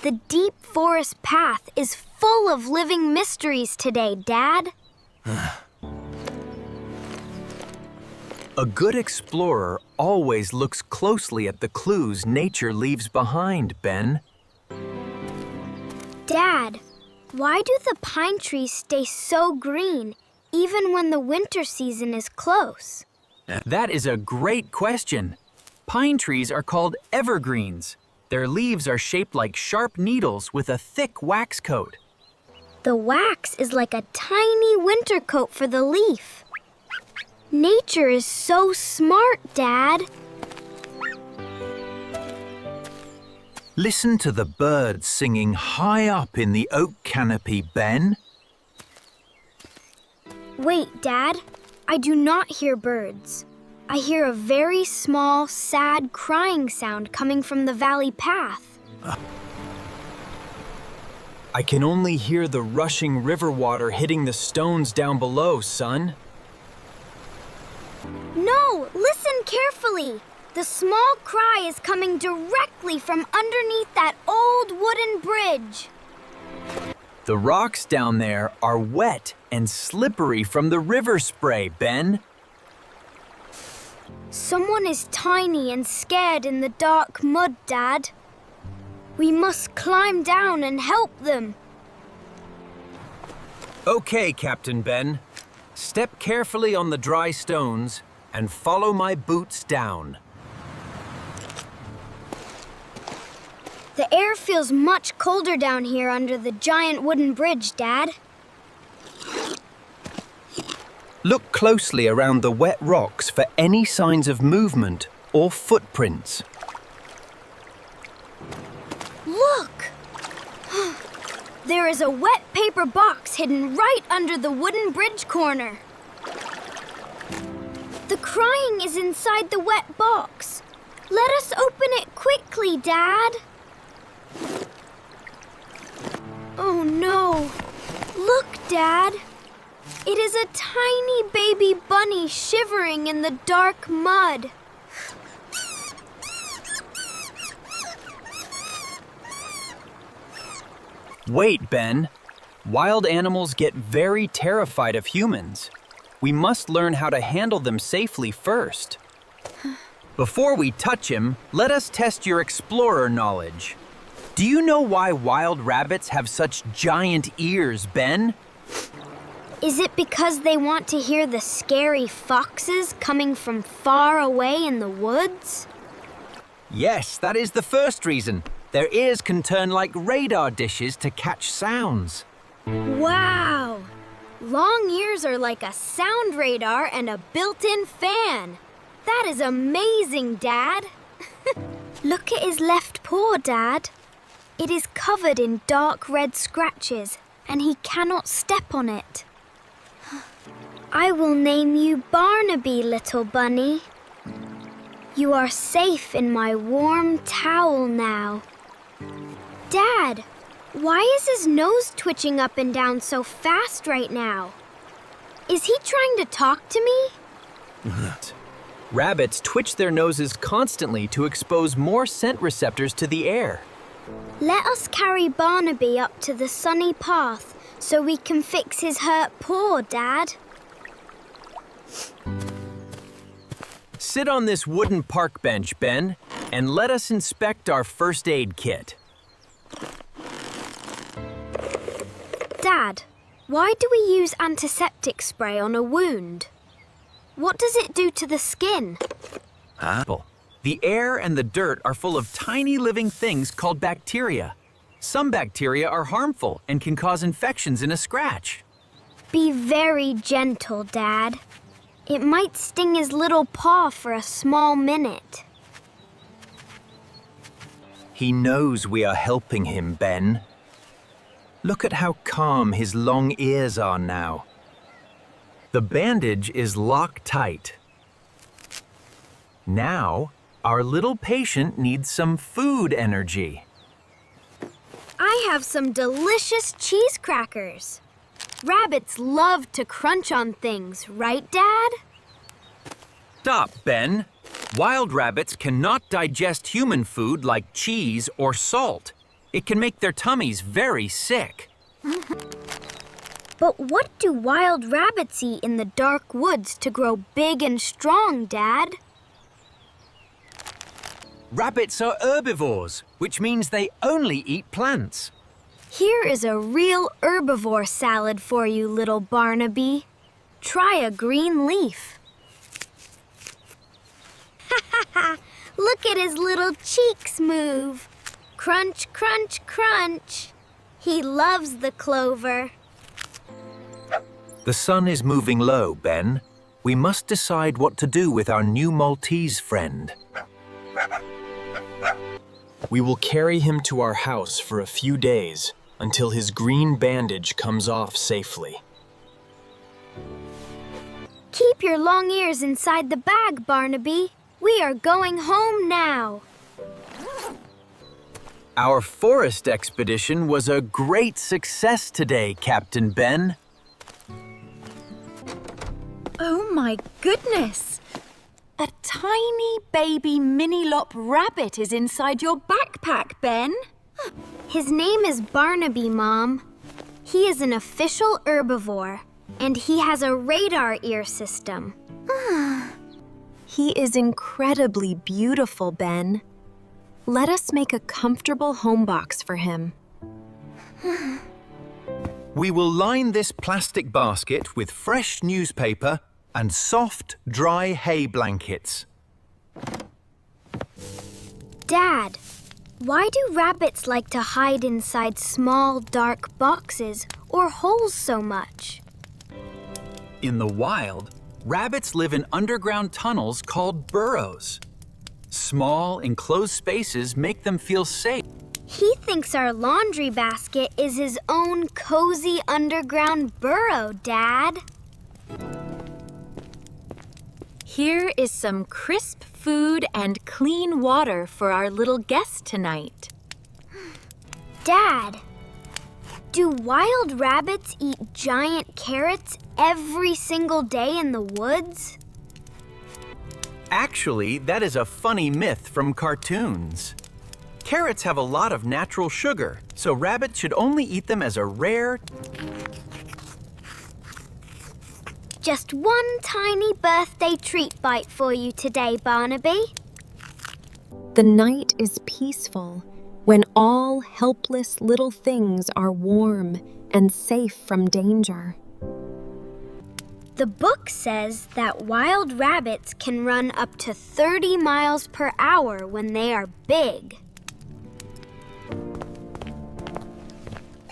The deep forest path is full of living mysteries today, Dad. A good explorer always looks closely at the clues nature leaves behind, Ben. Dad, why do the pine trees stay so green even when the winter season is close? That is a great question. Pine trees are called evergreens. Their leaves are shaped like sharp needles with a thick wax coat. The wax is like a tiny winter coat for the leaf. Nature is so smart, Dad. Listen to the birds singing high up in the oak canopy, Ben. Wait, Dad. I do not hear birds. I hear a very small, sad crying sound coming from the valley path. I can only hear the rushing river water hitting the stones down below, son. No, listen carefully. The small cry is coming directly from underneath that old wooden bridge. The rocks down there are wet and slippery from the river spray, Ben. Someone is tiny and scared in the dark mud, Dad. We must climb down and help them. Okay, Captain Ben. Step carefully on the dry stones and follow my boots down. The air feels much colder down here under the giant wooden bridge, Dad. Look closely around the wet rocks for any signs of movement or footprints. Look! There is a wet paper box hidden right under the wooden bridge corner. The crying is inside the wet box. Let us open it quickly, Dad. Oh no! Look, Dad. It is a tiny baby bunny shivering in the dark mud. Wait, Ben. Wild animals get very terrified of humans. We must learn how to handle them safely first. Before we touch him, let us test your explorer knowledge. Do you know why wild rabbits have such giant ears, Ben? Is it because they want to hear the scary foxes coming from far away in the woods? Yes, that is the first reason. Their ears can turn like radar dishes to catch sounds. Wow! Long ears are like a sound radar and a built-in fan. That is amazing, Dad. Look at his left paw, Dad. It is covered in dark red scratches, and he cannot step on it. I will name you Barnaby, little bunny. You are safe in my warm towel now. Dad, why is his nose twitching up and down so fast right now? Is he trying to talk to me? Rabbits twitch their noses constantly to expose more scent receptors to the air. Let us carry Barnaby up to the sunny path so we can fix his hurt paw, Dad. Sit on this wooden park bench, Ben, and let us inspect our first aid kit. Dad, why do we use antiseptic spray on a wound? What does it do to the skin? The air and the dirt are full of tiny living things called bacteria. Some bacteria are harmful and can cause infections in a scratch. Be very gentle, Dad. It might sting his little paw for a small minute. He knows we are helping him, Ben. Look at how calm his long ears are now. The bandage is locked tight. Now, our little patient needs some food energy. I have some delicious cheese crackers. Rabbits love to crunch on things, right, Dad? Stop, Ben. Wild rabbits cannot digest human food like cheese or salt. It can make their tummies very sick. But what do wild rabbits eat in the dark woods to grow big and strong, Dad? Rabbits are herbivores, which means they only eat plants. Here is a real herbivore salad for you, little Barnaby. Try a green leaf. Ha ha ha! Look at his little cheeks move. Crunch, crunch, crunch. He loves the clover. The sun is moving low, Ben. We must decide what to do with our new Maltese friend. We will carry him to our house for a few days until his green bandage comes off safely. Keep your long ears inside the bag, Barnaby. We are going home now. Our forest expedition was a great success today, Captain Ben. Oh my goodness! A tiny baby mini-lop rabbit is inside your backpack, Ben. His name is Barnaby, Mom. He is an official herbivore, and he has a radar ear system. He is incredibly beautiful, Ben. Let us make a comfortable home box for him. We will line this plastic basket with fresh newspaper and soft, dry hay blankets. Dad, why do rabbits like to hide inside small, dark boxes or holes so much? In the wild, rabbits live in underground tunnels called burrows. Small, enclosed spaces make them feel safe. He thinks our laundry basket is his own cozy underground burrow, Dad. Here is some crisp food and clean water for our little guest tonight. Dad, do wild rabbits eat giant carrots every single day in the woods? Actually, that is a funny myth from cartoons. Carrots have a lot of natural sugar, so rabbits should only eat them as a rare... Just one tiny birthday treat bite for you today, Barnaby. The night is peaceful when all helpless little things are warm and safe from danger. The book says that wild rabbits can run up to 30 miles per hour when they are big.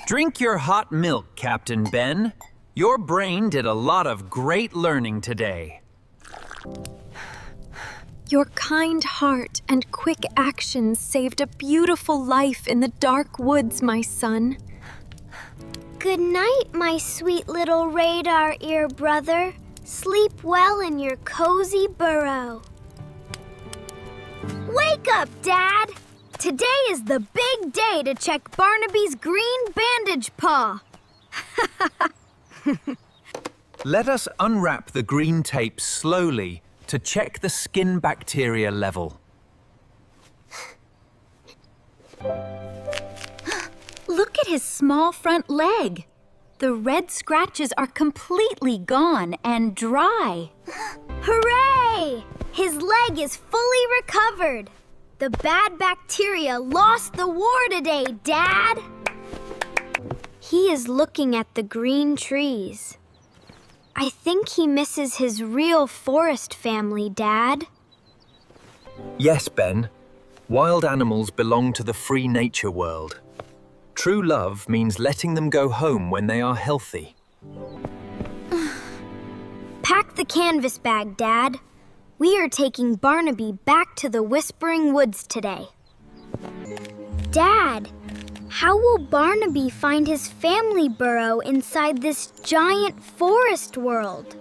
Drink your hot milk, Captain Ben. Your brain did a lot of great learning today. Your kind heart and quick actions saved a beautiful life in the dark woods, my son. Good night, my sweet little radar ear brother. Sleep well in your cozy burrow. Wake up, Dad! Today is the big day to check Barnaby's green bandage paw. Let us unwrap the green tape slowly to check the skin bacteria level. Look at his small front leg. The red scratches are completely gone and dry. Hooray! His leg is fully recovered. The bad bacteria lost the war today, Dad. He is looking at the green trees. I think he misses his real forest family, Dad. Yes, Ben. Wild animals belong to the free nature world. True love means letting them go home when they are healthy. Pack the canvas bag, Dad. We are taking Barnaby back to the Whispering Woods today. Dad, how will Barnaby find his family burrow inside this giant forest world?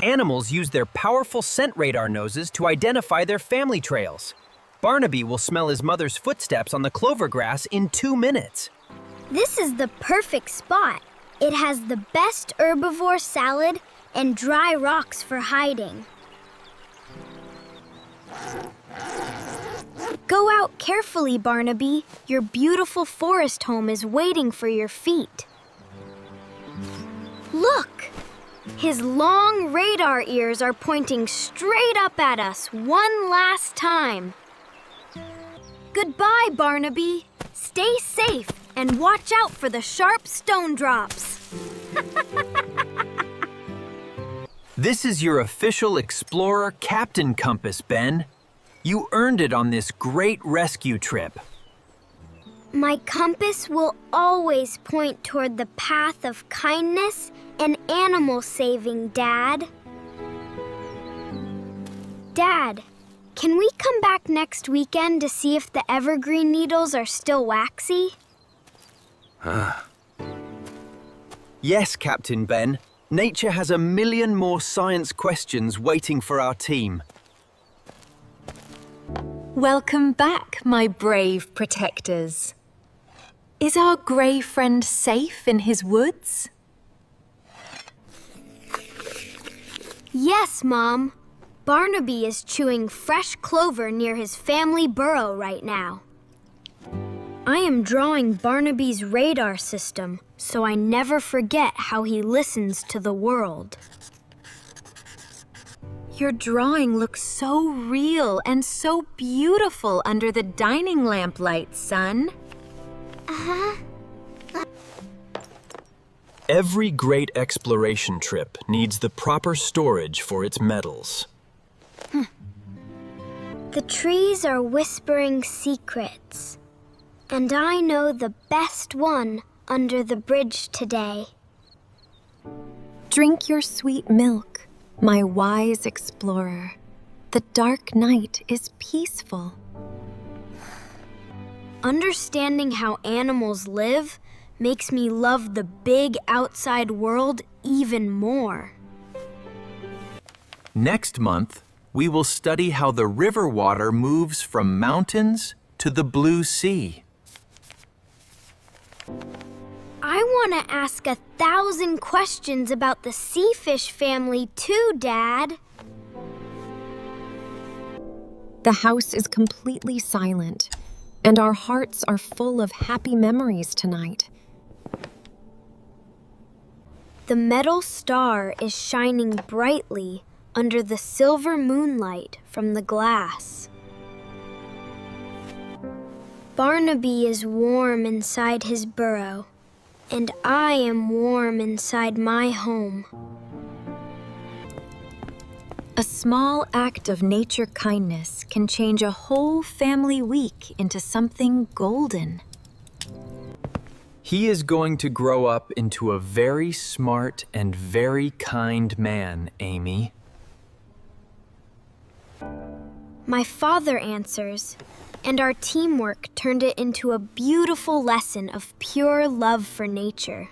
Animals use their powerful scent radar noses to identify their family trails. Barnaby will smell his mother's footsteps on the clover grass in 2 minutes. This is the perfect spot. It has the best herbivore salad and dry rocks for hiding. Go Go out carefully, Barnaby. Your beautiful forest home is waiting for your feet. Look! His long radar ears are pointing straight up at us one last time. Goodbye, Barnaby. Stay safe and watch out for the sharp stone drops. This is your official Explorer Captain Compass, Ben. You earned it on this great rescue trip. My compass will always point toward the path of kindness and animal saving, Dad. Dad, can we come back next weekend to see if the evergreen needles are still waxy? Yes, Captain Ben. Nature has a million more science questions waiting for our team. Welcome back, my brave protectors. Is our grey friend safe in his woods? Yes, Mom. Barnaby is chewing fresh clover near his family burrow right now. I am drawing Barnaby's radar system so I never forget how he listens to the world. Your drawing looks so real and so beautiful under the dining lamp light, son. Every great exploration trip needs the proper storage for its metals. The trees are whispering secrets, and I know the best one under the bridge today. Drink your sweet milk, my wise explorer. The dark night is peaceful. Understanding how animals live makes me love the big outside world even more. Next month, we will study how the river water moves from mountains to the blue sea. I want to ask 1,000 questions about the seafish family too, Dad. The house is completely silent, and our hearts are full of happy memories tonight. The metal star is shining brightly under the silver moonlight from the glass. Barnaby is warm inside his burrow, and I am warm inside my home. A small act of nature kindness can change a whole family week into something golden. He is going to grow up into a very smart and very kind man, Amy. My father answers, and our teamwork turned it into a beautiful lesson of pure love for nature.